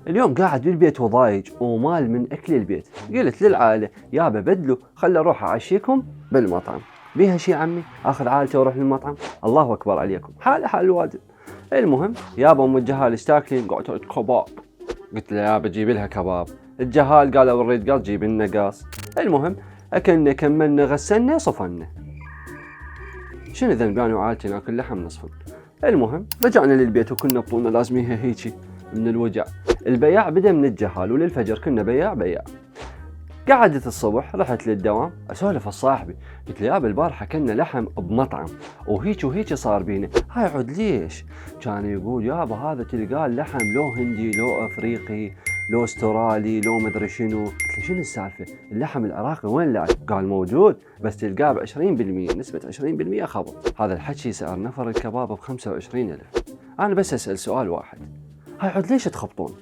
اليوم قاعد بالبيت وضايج ومال من أكل البيت. قلت للعائلة يابا بدلوا خلي أروح أعشيكم بالمطعم. بيها شي عمي أخذ عائلتي وأروح للمطعم؟ الله أكبر عليكم، حالة حال الواجب. المهم يابا أم الجهال ايش تاكلين؟ قالت كباب. قلت له يابا جيب لها كباب. الجهال قال وريد قاص جيب لنا قاص. المهم أكلنا كملنا غسلنا صفنا. شنو ذنبي أنا وعائلتي ناكل لحم نصفن؟ المهم رجعنا للبيت وكنا بطولنا لازميها هيجي من الوجع. البياع بدأ من الجهال وللفجر كنا بياع. قعدت الصبح رحت للدوام اسولف لصاحبي، قلت له يابا البارحه كنا لحم بمطعم وهيك صار بينا. هاي عود ليش؟ كان يقول يابا هذا تلقاه اللحم لو هندي لو افريقي لو استرالي لو مدري شنو. قلت له شنو السالفه؟ اللحم العراقي وين لا؟ قال موجود بس تلقاه ب 20% نسبه 20% خبط. هذا الحكي سعر نفر الكباب ب 25,000. انا بس اسال سؤال واحد، هاي عود ليش تخبطون؟